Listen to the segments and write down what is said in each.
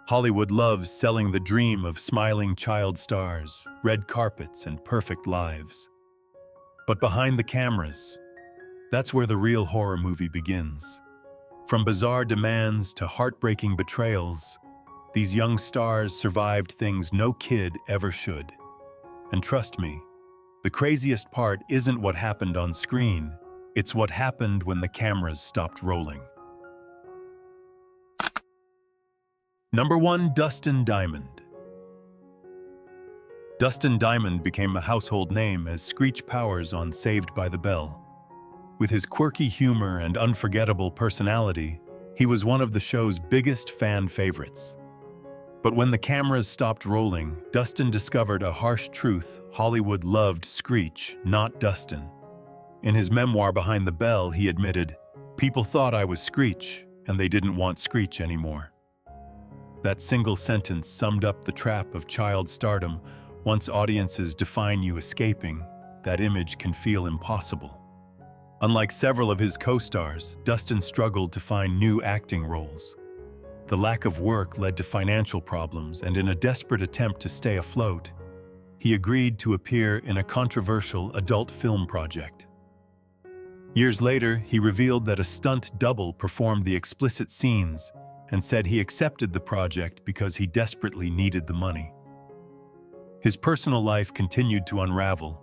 Hollywood loves selling the dream of smiling child stars, red carpets, and perfect lives. But behind the cameras, that's where the real horror movie begins. From bizarre demands to heartbreaking betrayals, these young stars survived things no kid ever should. And trust me, the craziest part isn't what happened on screen, it's what happened when the cameras stopped rolling. Number 1. Dustin Diamond. Dustin Diamond became a household name as Screech Powers on Saved by the Bell. With his quirky humor and unforgettable personality, he was one of the show's biggest fan favorites. But when the cameras stopped rolling, Dustin discovered a harsh truth: Hollywood loved Screech, not Dustin. In his memoir Behind the Bell, he admitted, "People thought I was Screech, and they didn't want Screech anymore." That single sentence summed up the trap of child stardom. Once audiences define you escaping, that image can feel impossible. Unlike several of his co-stars, Dustin struggled to find new acting roles. The lack of work led to financial problems, and in a desperate attempt to stay afloat, he agreed to appear in a controversial adult film project. Years later, he revealed that a stunt double performed the explicit scenes and said he accepted the project because he desperately needed the money. His personal life continued to unravel,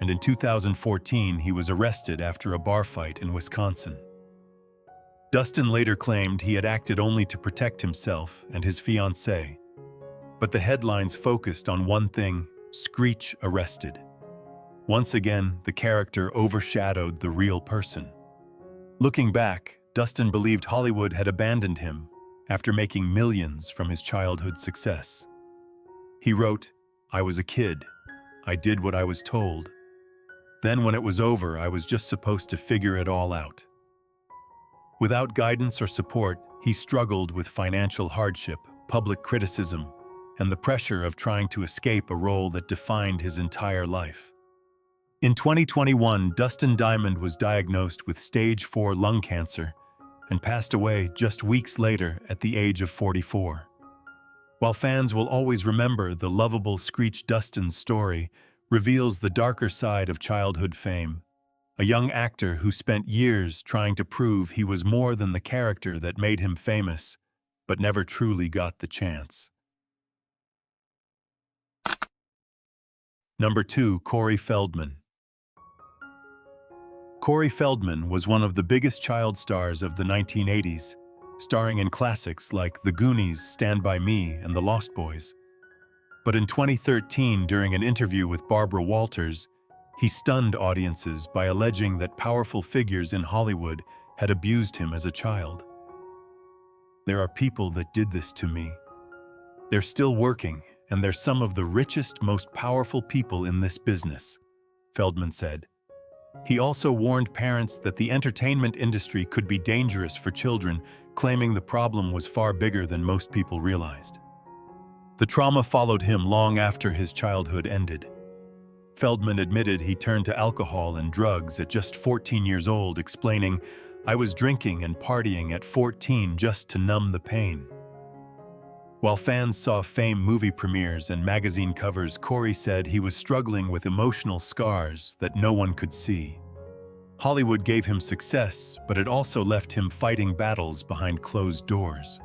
and in 2014 he was arrested after a bar fight in Wisconsin. Dustin later claimed he had acted only to protect himself and his fiancée, but the headlines focused on one thing: Screech arrested. Once again, the character overshadowed the real person. Looking back, Dustin believed Hollywood had abandoned him after making millions from his childhood success. He wrote, "I was a kid. I did what I was told. Then when it was over, I was just supposed to figure it all out." Without guidance or support, he struggled with financial hardship, public criticism, and the pressure of trying to escape a role that defined his entire life. In 2021, Dustin Diamond was diagnosed with stage 4 lung cancer and passed away just weeks later at the age of 44. While fans will always remember the lovable Screech, Dustin's story reveals the darker side of childhood fame. A young actor who spent years trying to prove he was more than the character that made him famous, but never truly got the chance. Number 2. Corey Feldman. Corey Feldman was one of the biggest child stars of the 1980s, starring in classics like The Goonies, Stand By Me, and The Lost Boys. But in 2013, during an interview with Barbara Walters, he stunned audiences by alleging that powerful figures in Hollywood had abused him as a child. "There are people that did this to me. They're still working, and they're some of the richest, most powerful people in this business," Feldman said. He also warned parents that the entertainment industry could be dangerous for children, claiming the problem was far bigger than most people realized. The trauma followed him long after his childhood ended. Feldman admitted he turned to alcohol and drugs at just 14 years old, explaining, "I was drinking and partying at 14 just to numb the pain." While fans saw fame movie premieres and magazine covers, Corey said he was struggling with emotional scars that no one could see. Hollywood gave him success, but it also left him fighting battles behind closed doors.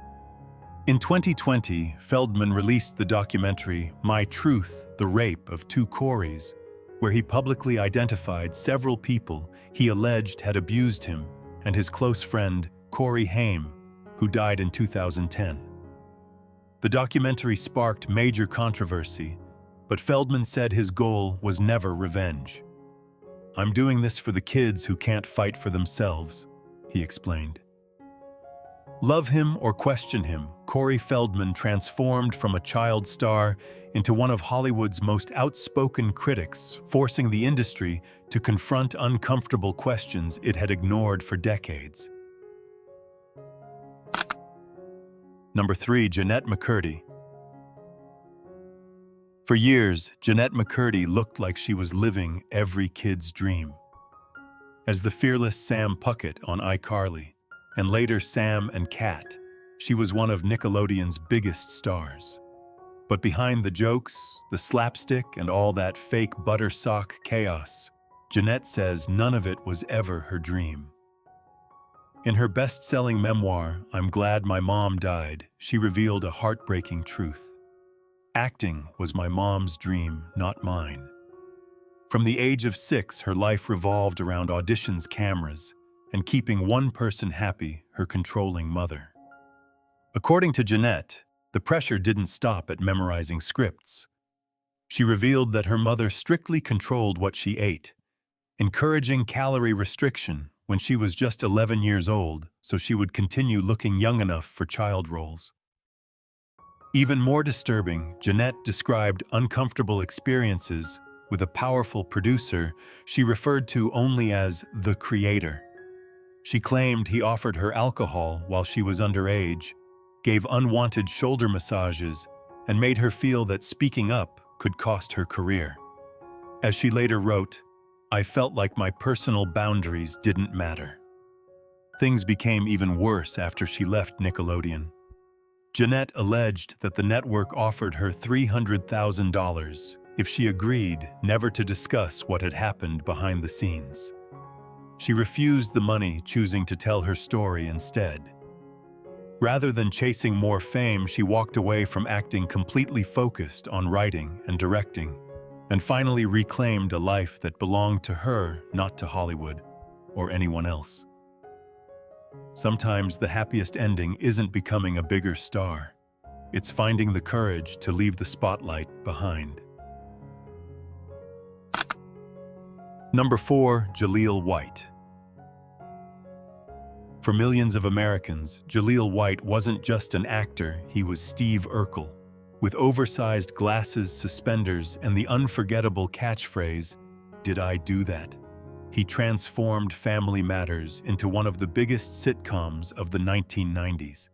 In 2020, Feldman released the documentary My Truth: The Rape of Two Coreys, where he publicly identified several people he alleged had abused him and his close friend, Corey Haim, who died in 2010. The documentary sparked major controversy, but Feldman said his goal was never revenge. "I'm doing this for the kids who can't fight for themselves," he explained. Love him or question him, Corey Feldman transformed from a child star into one of Hollywood's most outspoken critics, forcing the industry to confront uncomfortable questions it had ignored for decades. Number 3. Jennette McCurdy. For years, Jennette McCurdy looked like she was living every kid's dream. As the fearless Sam Puckett on iCarly, and later Sam and Cat, she was one of Nickelodeon's biggest stars. But behind the jokes, the slapstick, and all that fake butter sock chaos, Jeanette says none of it was ever her dream. In her best-selling memoir, I'm Glad My Mom Died, she revealed a heartbreaking truth. Acting was my mom's dream, not mine. From the age of 6, her life revolved around auditions, cameras, and keeping one person happy, her controlling mother. According to Jeanette, the pressure didn't stop at memorizing scripts. She revealed that her mother strictly controlled what she ate, encouraging calorie restriction when she was just 11 years old so she would continue looking young enough for child roles. Even more disturbing, Jeanette described uncomfortable experiences with a powerful producer she referred to only as the creator. She claimed he offered her alcohol while she was underage, gave unwanted shoulder massages, and made her feel that speaking up could cost her career. As she later wrote, "I felt like my personal boundaries didn't matter." Things became even worse after she left Nickelodeon. Jeanette alleged that the network offered her $300,000 if she agreed never to discuss what had happened behind the scenes. She refused the money, choosing to tell her story instead. Rather than chasing more fame, she walked away from acting, completely focused on writing and directing, and finally reclaimed a life that belonged to her, not to Hollywood or anyone else. Sometimes the happiest ending isn't becoming a bigger star. It's finding the courage to leave the spotlight behind. Number 4, Jaleel White. For millions of Americans, Jaleel White wasn't just an actor, he was Steve Urkel. With oversized glasses, suspenders, and the unforgettable catchphrase, "Did I do that?" He transformed Family Matters into one of the biggest sitcoms of the 1990s.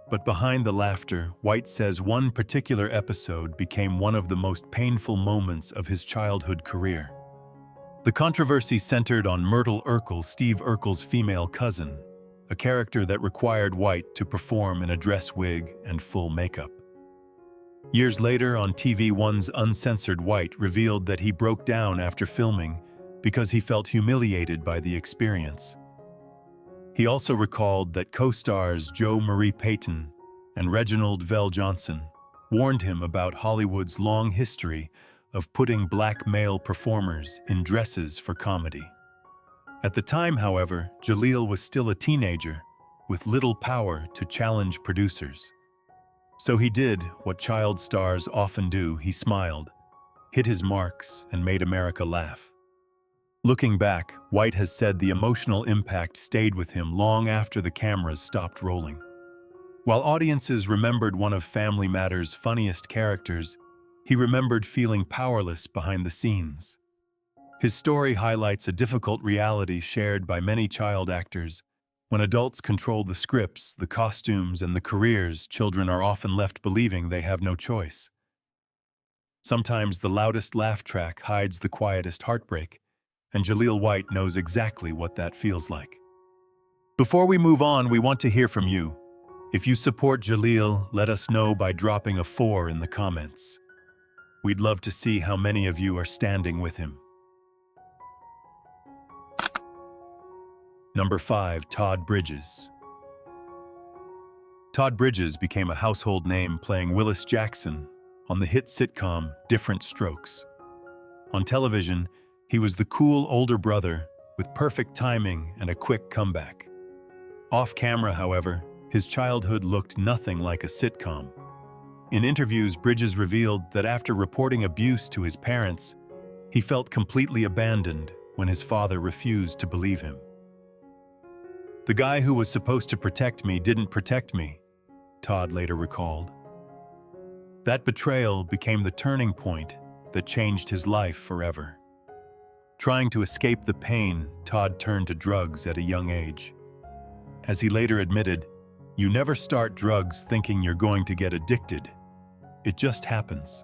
But behind the laughter, White says one particular episode became one of the most painful moments of his childhood career. The controversy centered on Myrtle Urkel, Steve Urkel's female cousin, a character that required White to perform in a dress wig and full makeup. Years later, on TV1's Uncensored, White revealed that he broke down after filming because he felt humiliated by the experience. He also recalled that co-stars Jo Marie Payton and Reginald Vell Johnson warned him about Hollywood's long history of putting black male performers in dresses for comedy. At the time, however, Jaleel was still a teenager with little power to challenge producers. So he did what child stars often do. He smiled, hit his marks, and made America laugh. Looking back, White has said the emotional impact stayed with him long after the cameras stopped rolling. While audiences remembered one of Family Matters' funniest characters, he remembered feeling powerless behind the scenes. His story highlights a difficult reality shared by many child actors. When adults control the scripts, the costumes, and the careers, children are often left believing they have no choice. Sometimes the loudest laugh track hides the quietest heartbreak, and Jaleel White knows exactly what that feels like. Before we move on, we want to hear from you. If you support Jaleel, let us know by dropping a 4 in the comments. We'd love to see how many of you are standing with him. Number 5, Todd Bridges. Todd Bridges became a household name playing Willis Jackson on the hit sitcom Different Strokes. On television, he was the cool older brother with perfect timing and a quick comeback. Off camera, however, his childhood looked nothing like a sitcom. In interviews, Bridges revealed that after reporting abuse to his parents, he felt completely abandoned when his father refused to believe him. "The guy who was supposed to protect me didn't protect me," Todd later recalled. That betrayal became the turning point that changed his life forever. Trying to escape the pain, Todd turned to drugs at a young age. As he later admitted, "You never start drugs thinking you're going to get addicted. It just happens."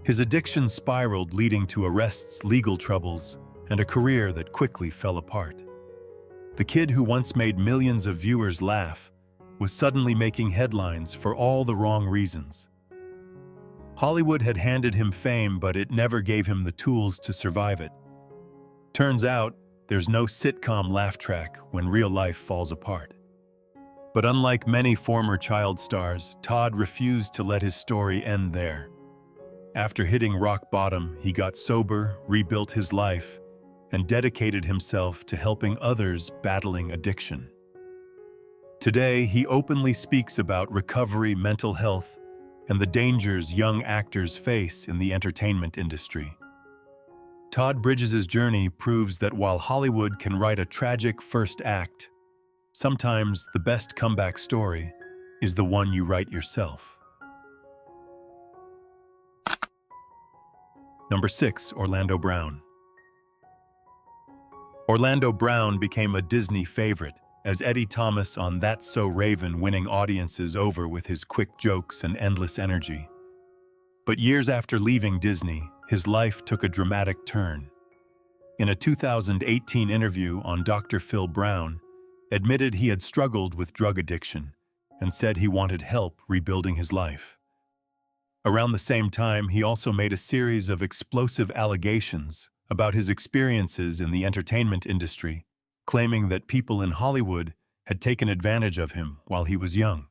His addiction spiraled, leading to arrests, legal troubles, and a career that quickly fell apart. The kid who once made millions of viewers laugh was suddenly making headlines for all the wrong reasons. Hollywood had handed him fame, but it never gave him the tools to survive it. Turns out, there's no sitcom laugh track when real life falls apart. But unlike many former child stars, Todd refused to let his story end there. After hitting rock bottom, he got sober, rebuilt his life, and dedicated himself to helping others battling addiction. Today, he openly speaks about recovery, mental health, and the dangers young actors face in the entertainment industry. Todd Bridges' journey proves that while Hollywood can write a tragic first act, sometimes the best comeback story is the one you write yourself. Number 6, Orlando Brown. Orlando Brown became a Disney favorite, as Eddie Thomas on That's So Raven, winning audiences over with his quick jokes and endless energy. But years after leaving Disney, his life took a dramatic turn. In a 2018 interview on Dr. Phil Brown, admitted he had struggled with drug addiction and said he wanted help rebuilding his life. Around the same time, he also made a series of explosive allegations about his experiences in the entertainment industry, claiming that people in Hollywood had taken advantage of him while he was young.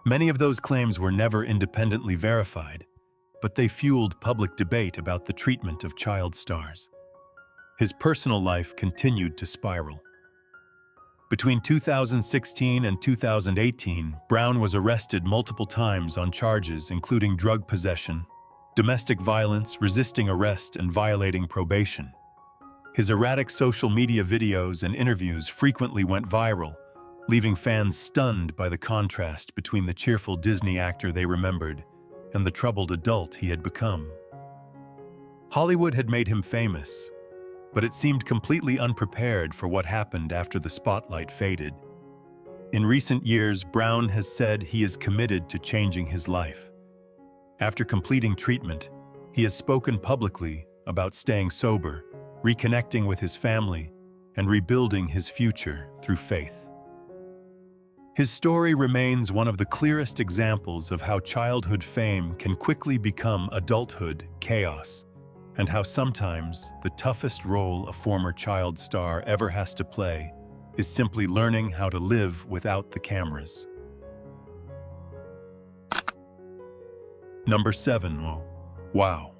Many of those claims were never independently verified, but they fueled public debate about the treatment of child stars. His personal life continued to spiral. Between 2016 and 2018, Brown was arrested multiple times on charges including drug possession, domestic violence, resisting arrest, and violating probation. His erratic social media videos and interviews frequently went viral, leaving fans stunned by the contrast between the cheerful Disney actor they remembered and the troubled adult he had become. Hollywood had made him famous, but it seemed completely unprepared for what happened after the spotlight faded. In recent years, Brown has said he is committed to changing his life. After completing treatment, he has spoken publicly about staying sober, reconnecting with his family, and rebuilding his future through faith. His story remains one of the clearest examples of how childhood fame can quickly become adulthood chaos, and how sometimes the toughest role a former child star ever has to play is simply learning how to live without the cameras. Number 7. Wow.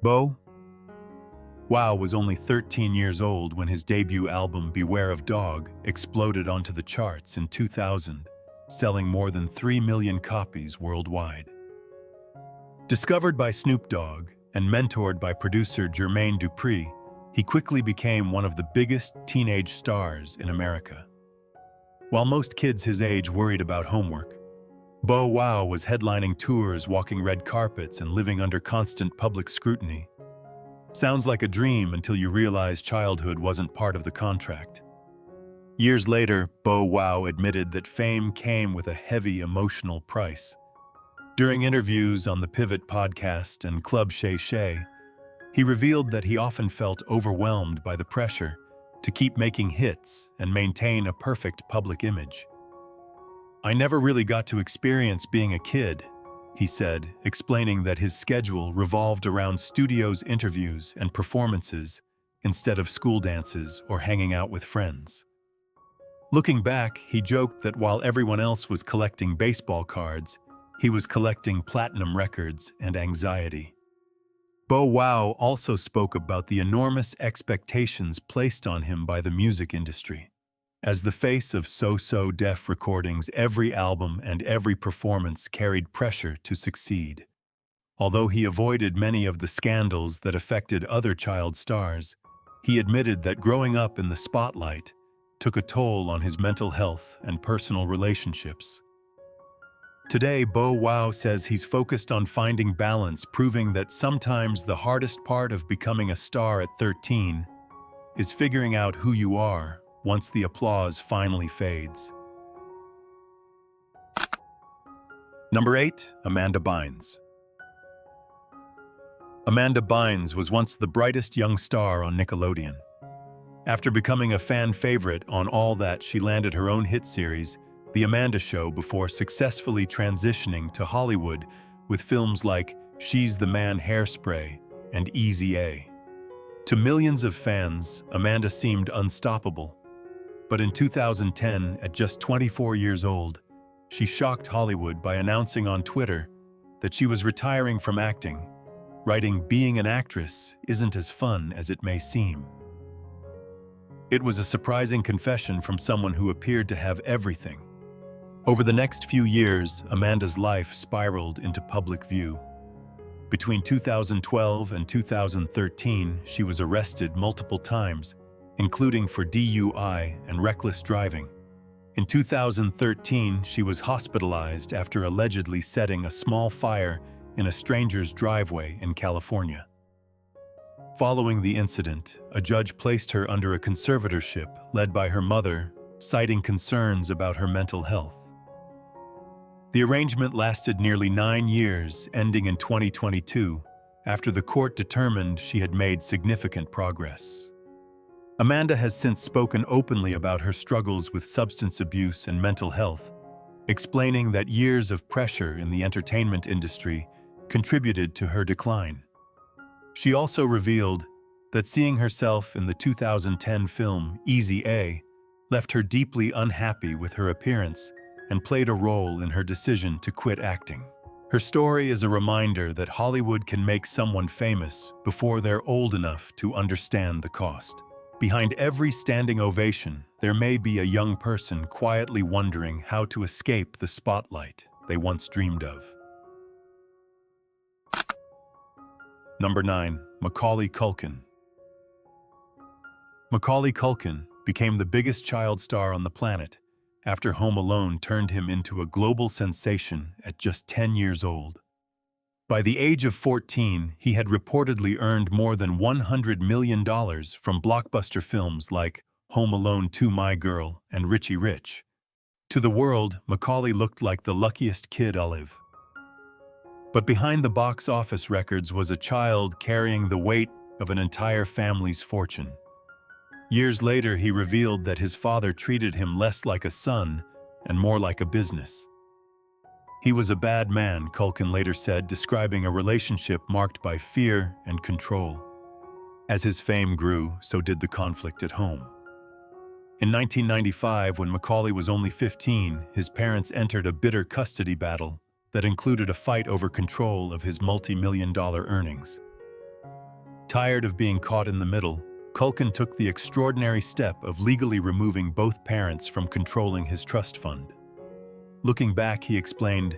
Bo Wow was only 13 years old when his debut album Beware of Dog exploded onto the charts in 2000, selling more than 3 million copies worldwide. Discovered by Snoop Dogg and mentored by producer Jermaine Dupri, he quickly became one of the biggest teenage stars in America. While most kids his age worried about homework, Bo Wow was headlining tours, walking red carpets, and living under constant public scrutiny. Sounds like a dream until you realize childhood wasn't part of the contract. Years later, Bo Wow admitted that fame came with a heavy emotional price. During interviews on the Pivot podcast and Club Shay Shay, he revealed that he often felt overwhelmed by the pressure to keep making hits and maintain a perfect public image. "I never really got to experience being a kid," he said, explaining that his schedule revolved around studios, interviews, and performances instead of school dances or hanging out with friends. Looking back, he joked that while everyone else was collecting baseball cards, he was collecting platinum records and anxiety. Bo Wow also spoke about the enormous expectations placed on him by the music industry. As the face of So Def Recordings, every album and every performance carried pressure to succeed. Although he avoided many of the scandals that affected other child stars, he admitted that growing up in the spotlight took a toll on his mental health and personal relationships. Today, Bo Wow says he's focused on finding balance, proving that sometimes the hardest part of becoming a star at 13 is figuring out who you are once the applause finally fades. Number 8. Amanda Bynes. Amanda Bynes was once the brightest young star on Nickelodeon. After becoming a fan favorite on All That, she landed her own hit series, The Amanda Show before successfully transitioning to Hollywood with films like She's the Man, Hairspray, and Easy A. To millions of fans, Amanda seemed unstoppable. But in 2010, at just 24 years old, she shocked Hollywood by announcing on Twitter that she was retiring from acting, writing, "Being an actress isn't as fun as it may seem." It was a surprising confession from someone who appeared to have everything. Over the next few years, Amanda's life spiraled into public view. Between 2012 and 2013, she was arrested multiple times, including for DUI and reckless driving. In 2013, she was hospitalized after allegedly setting a small fire in a stranger's driveway in California. Following the incident, a judge placed her under a conservatorship led by her mother, citing concerns about her mental health. The arrangement lasted nearly 9 years, ending in 2022, after the court determined she had made significant progress. Amanda has since spoken openly about her struggles with substance abuse and mental health, explaining that years of pressure in the entertainment industry contributed to her decline. She also revealed that seeing herself in the 2010 film Easy A left her deeply unhappy with her appearance and played a role in her decision to quit acting. Her story is a reminder that Hollywood can make someone famous before they're old enough to understand the cost. Behind every standing ovation, there may be a young person quietly wondering how to escape the spotlight they once dreamed of. Number 9. Macaulay Culkin. Macaulay Culkin became the biggest child star on the planet after Home Alone turned him into a global sensation at just 10 years old. By the age of 14, he had reportedly earned more than $100 million from blockbuster films like Home Alone 2, My Girl, and Richie Rich. To the world, Macaulay looked like the luckiest kid alive. But behind the box office records was a child carrying the weight of an entire family's fortune. Years later, he revealed that his father treated him less like a son and more like a business. He was a bad man, Culkin later said, describing a relationship marked by fear and control. As his fame grew, so did the conflict at home. In 1995, when Macaulay was only 15, his parents entered a bitter custody battle that included a fight over control of his multi-million-dollar earnings. Tired of being caught in the middle, Culkin took the extraordinary step of legally removing both parents from controlling his trust fund. Looking back, he explained,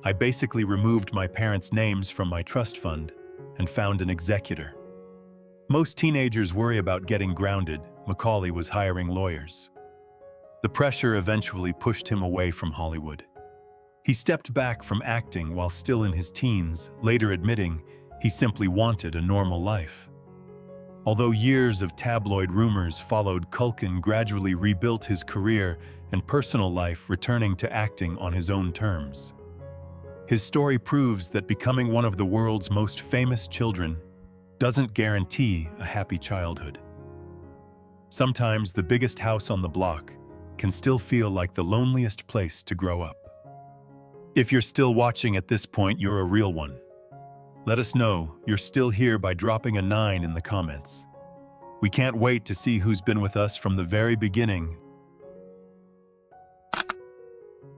"I basically removed my parents' names from my trust fund and found an executor." Most teenagers worry about getting grounded. Macaulay was hiring lawyers. The pressure eventually pushed him away from Hollywood. He stepped back from acting while still in his teens, later admitting he simply wanted a normal life. Although years of tabloid rumors followed, Culkin gradually rebuilt his career and personal life, returning to acting on his own terms. His story proves that becoming one of the world's most famous children doesn't guarantee a happy childhood. Sometimes the biggest house on the block can still feel like the loneliest place to grow up. If you're still watching at this point, you're a real one. Let us know you're still here by dropping a 9 in the comments. We can't wait to see who's been with us from the very beginning.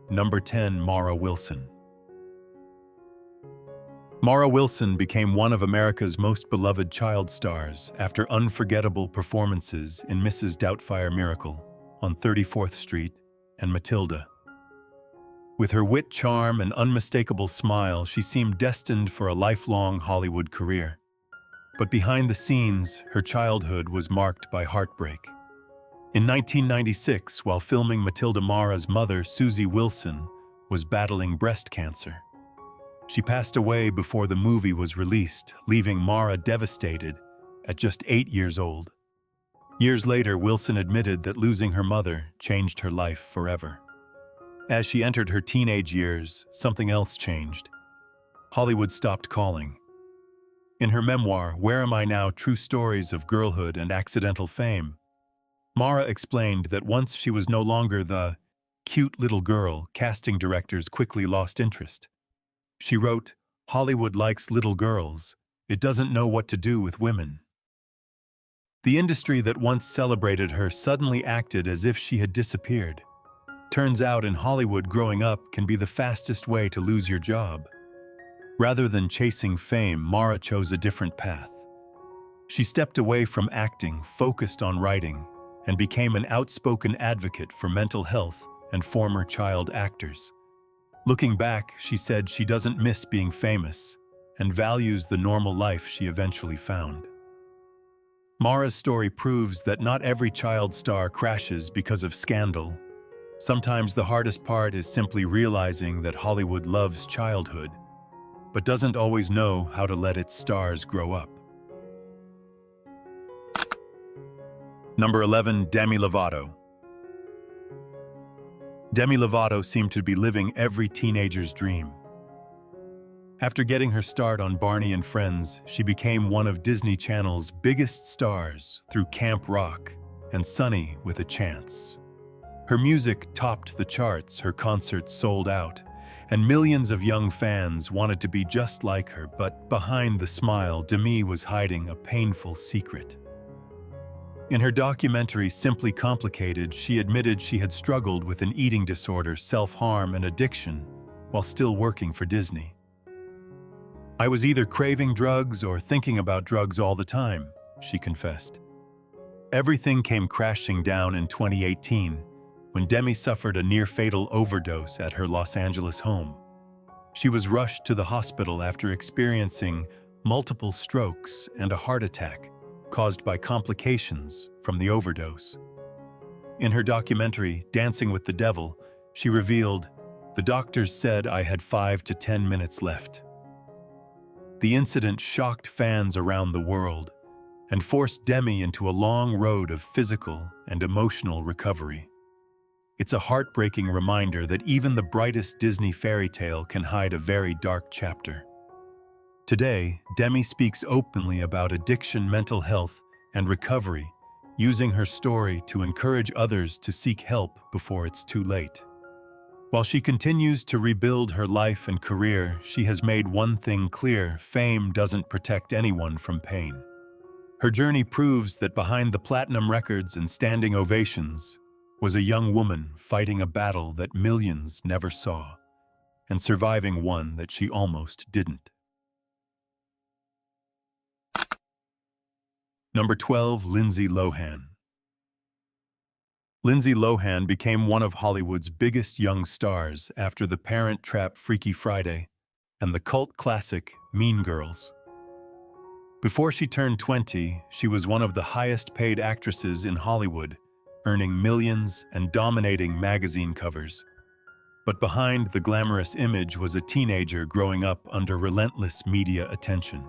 Number 10. Mara Wilson. Mara Wilson became one of America's most beloved child stars after unforgettable performances in Mrs. Doubtfire Miracle on 34th Street and Matilda. With her wit, charm, and unmistakable smile, she seemed destined for a lifelong Hollywood career. But behind the scenes, her childhood was marked by heartbreak. In 1996, while filming Matilda, Mara's mother, Susie Wilson, was battling breast cancer. She passed away before the movie was released, leaving Mara devastated at just 8 years old. Years later, Wilson admitted that losing her mother changed her life forever. As she entered her teenage years, something else changed. Hollywood stopped calling. In her memoir, Where Am I Now? True Stories of Girlhood and Accidental Fame, Mara explained that once she was no longer the cute little girl, casting directors quickly lost interest. She wrote, "Hollywood likes little girls. It doesn't know what to do with women." The industry that once celebrated her suddenly acted as if she had disappeared. Turns out in Hollywood, growing up can be the fastest way to lose your job. Rather than chasing fame, Mara chose a different path. She stepped away from acting, focused on writing, and became an outspoken advocate for mental health and former child actors. Looking back, she said she doesn't miss being famous and values the normal life she eventually found. Mara's story proves that not every child star crashes because of scandal. Sometimes the hardest part is simply realizing that Hollywood loves childhood, but doesn't always know how to let its stars grow up. Number 11, Demi Lovato. Demi Lovato seemed to be living every teenager's dream. After getting her start on Barney and Friends, she became one of Disney Channel's biggest stars through Camp Rock and Sunny with a Chance. Her music topped the charts, her concerts sold out, and millions of young fans wanted to be just like her, but behind the smile, Demi was hiding a painful secret. In her documentary, Simply Complicated, she admitted she had struggled with an eating disorder, self-harm, and addiction while still working for Disney. "I was either craving drugs or thinking about drugs all the time," she confessed. Everything came crashing down in 2018 when Demi suffered a near-fatal overdose at her Los Angeles home. She was rushed to the hospital after experiencing multiple strokes and a heart attack caused by complications from the overdose. In her documentary, Dancing with the Devil, she revealed, "The doctors said I had 5 to 10 minutes left." The incident shocked fans around the world and forced Demi into a long road of physical and emotional recovery. It's a heartbreaking reminder that even the brightest Disney fairy tale can hide a very dark chapter. Today, Demi speaks openly about addiction, mental health, and recovery, using her story to encourage others to seek help before it's too late. While she continues to rebuild her life and career, she has made one thing clear: fame doesn't protect anyone from pain. Her journey proves that behind the platinum records and standing ovations was a young woman fighting a battle that millions never saw, and surviving one that she almost didn't. Number 12, Lindsay Lohan. Lindsay Lohan became one of Hollywood's biggest young stars after The Parent Trap: Freaky Friday and the cult classic Mean Girls. Before she turned 20, she was one of the highest-paid actresses in Hollywood, earning millions and dominating magazine covers. But behind the glamorous image was a teenager growing up under relentless media attention.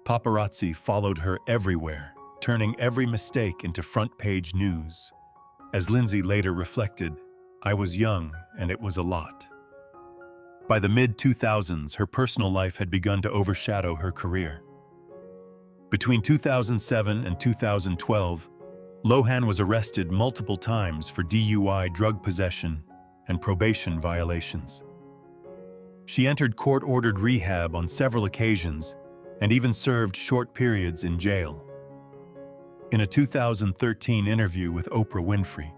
Paparazzi followed her everywhere, turning every mistake into front-page news. As Lindsay later reflected, "I was young and it was a lot." By the mid-2000s, her personal life had begun to overshadow her career. Between 2007 and 2012, Lohan was arrested multiple times for DUI, drug possession, and probation violations. She entered court-ordered rehab on several occasions and even served short periods in jail. In a 2013 interview with Oprah Winfrey,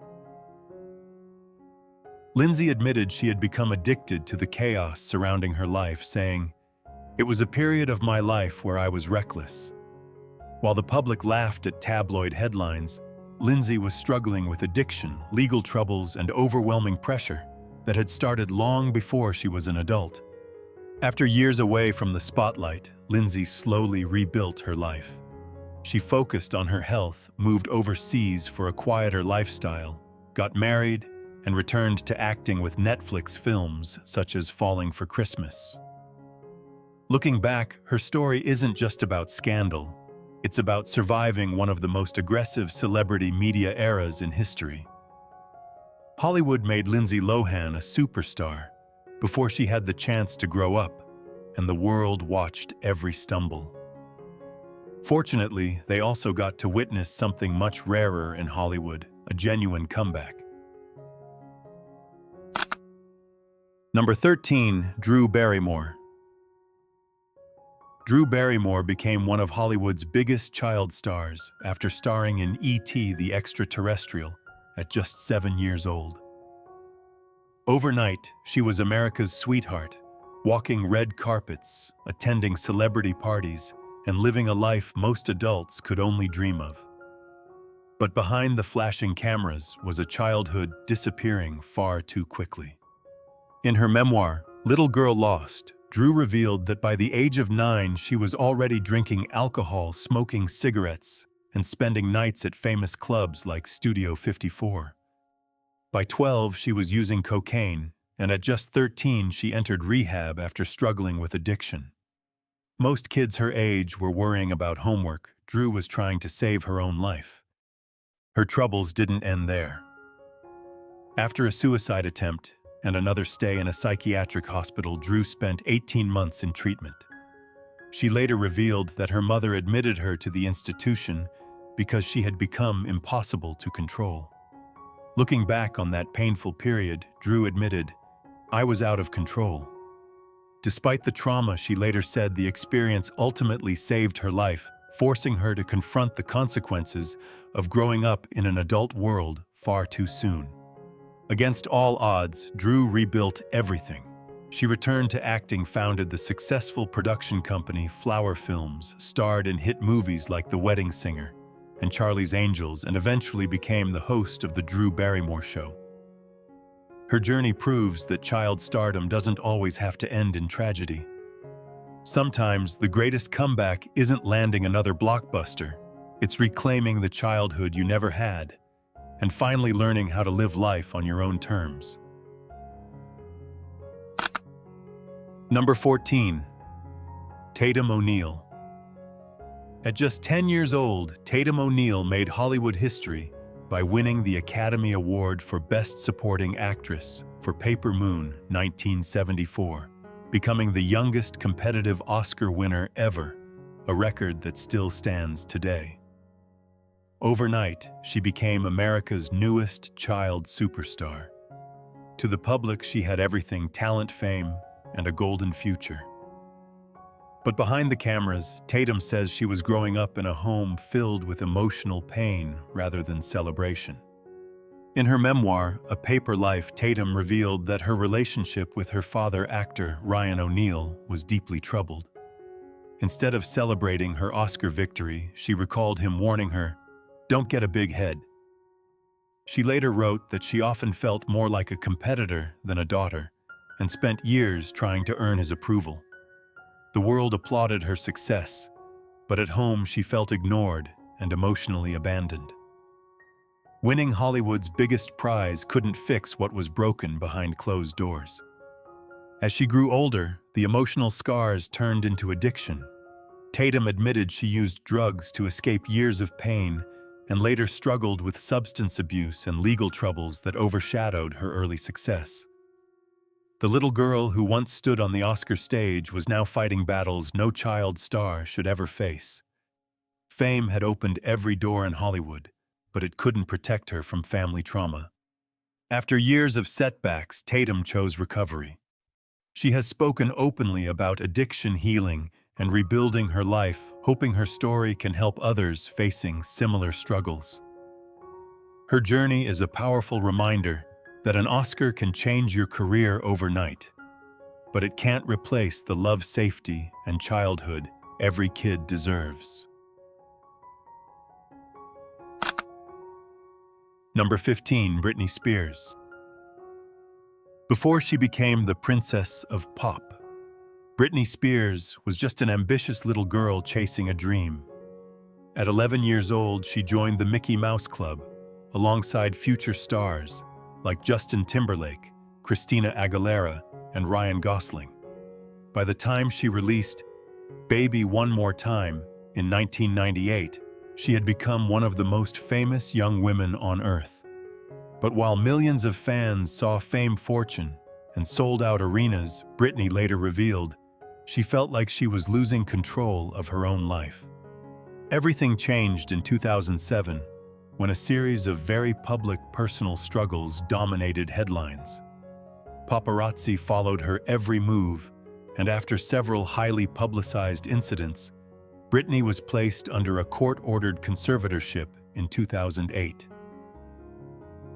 Lindsay admitted she had become addicted to the chaos surrounding her life, saying, "It was a period of my life where I was reckless." While the public laughed at tabloid headlines, Lindsay was struggling with addiction, legal troubles, and overwhelming pressure that had started long before she was an adult. After years away from the spotlight, Lindsay slowly rebuilt her life. She focused on her health, moved overseas for a quieter lifestyle, got married, and returned to acting with Netflix films such as Falling for Christmas. Looking back, her story isn't just about scandal. It's about surviving one of the most aggressive celebrity media eras in history. Hollywood made Lindsay Lohan a superstar before she had the chance to grow up, and the world watched every stumble. Fortunately, they also got to witness something much rarer in Hollywood, a genuine comeback. Number 13, Drew Barrymore. Drew Barrymore became one of Hollywood's biggest child stars after starring in E.T. the Extraterrestrial at just 7 years old. Overnight, she was America's sweetheart, walking red carpets, attending celebrity parties, and living a life most adults could only dream of. But behind the flashing cameras was a childhood disappearing far too quickly. In her memoir, Little Girl Lost, Drew revealed that by the age of 9, she was already drinking alcohol, smoking cigarettes, and spending nights at famous clubs like Studio 54. By 12, she was using cocaine, and at just 13, she entered rehab after struggling with addiction. Most kids her age were worrying about homework. Drew was trying to save her own life. Her troubles didn't end there. After a suicide attempt and another stay in a psychiatric hospital, Drew spent 18 months in treatment. She later revealed that her mother admitted her to the institution because she had become impossible to control. Looking back on that painful period, Drew admitted, "I was out of control." Despite the trauma, she later said the experience ultimately saved her life, forcing her to confront the consequences of growing up in an adult world far too soon. Against all odds, Drew rebuilt everything. She returned to acting, founded the successful production company Flower Films, starred in hit movies like The Wedding Singer and Charlie's Angels, and eventually became the host of The Drew Barrymore Show. Her journey proves that child stardom doesn't always have to end in tragedy. Sometimes the greatest comeback isn't landing another blockbuster, it's reclaiming the childhood you never had, and finally learning how to live life on your own terms. Number 14, Tatum O'Neal. At just 10 years old, Tatum O'Neal made Hollywood history by winning the Academy Award for Best Supporting Actress for Paper Moon, 1974, becoming the youngest competitive Oscar winner ever, a record that still stands today. Overnight, she became America's newest child superstar. To the public, she had everything: talent, fame, and a golden future. But behind the cameras, Tatum says she was growing up in a home filled with emotional pain rather than celebration. In her memoir, A Paper Life, Tatum revealed that her relationship with her father, actor Ryan O'Neal, was deeply troubled. Instead of celebrating her Oscar victory, she recalled him warning her, "Don't get a big head." She later wrote that she often felt more like a competitor than a daughter, and spent years trying to earn his approval. The world applauded her success, but at home she felt ignored and emotionally abandoned. Winning Hollywood's biggest prize couldn't fix what was broken behind closed doors. As she grew older, the emotional scars turned into addiction. Tatum admitted she used drugs to escape years of pain and later struggled with substance abuse and legal troubles that overshadowed her early success. The little girl who once stood on the Oscar stage was now fighting battles no child star should ever face. Fame had opened every door in Hollywood, but it couldn't protect her from family trauma. After years of setbacks, Tatum chose recovery. She has spoken openly about addiction healing and rebuilding her life, hoping her story can help others facing similar struggles. Her journey is a powerful reminder that an Oscar can change your career overnight, but it can't replace the love, safety, and childhood every kid deserves. Number 15, Britney Spears. Before she became the princess of pop, Britney Spears was just an ambitious little girl chasing a dream. At 11 years old, she joined the Mickey Mouse Club alongside future stars like Justin Timberlake, Christina Aguilera, and Ryan Gosling. By the time she released Baby One More Time in 1998, she had become one of the most famous young women on earth. But while millions of fans saw fame, fortune, and sold-out arenas, Britney later revealed she felt like she was losing control of her own life. Everything changed in 2007 when a series of very public personal struggles dominated headlines. Paparazzi followed her every move, and after several highly publicized incidents, Britney was placed under a court-ordered conservatorship in 2008.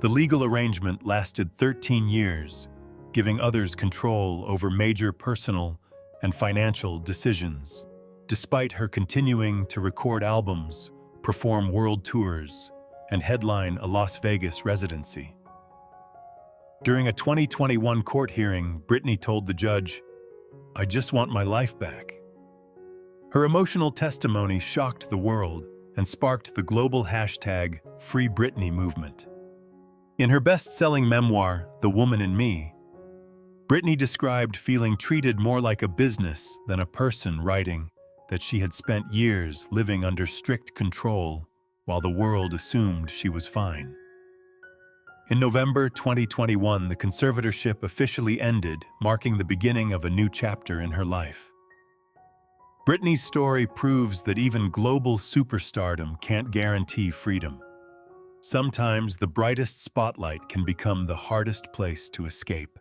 The legal arrangement lasted 13 years, giving others control over major personal and financial decisions, despite her continuing to record albums, perform world tours, and headline a Las Vegas residency. During a 2021 court hearing, Britney told the judge, "I just want my life back." Her emotional testimony shocked the world and sparked the global hashtag Free Britney movement. In her best-selling memoir, The Woman in Me, Britney described feeling treated more like a business than a person, writing that she had spent years living under strict control while the world assumed she was fine. In November 2021, the conservatorship officially ended, marking the beginning of a new chapter in her life. Britney's story proves that even global superstardom can't guarantee freedom. Sometimes the brightest spotlight can become the hardest place to escape.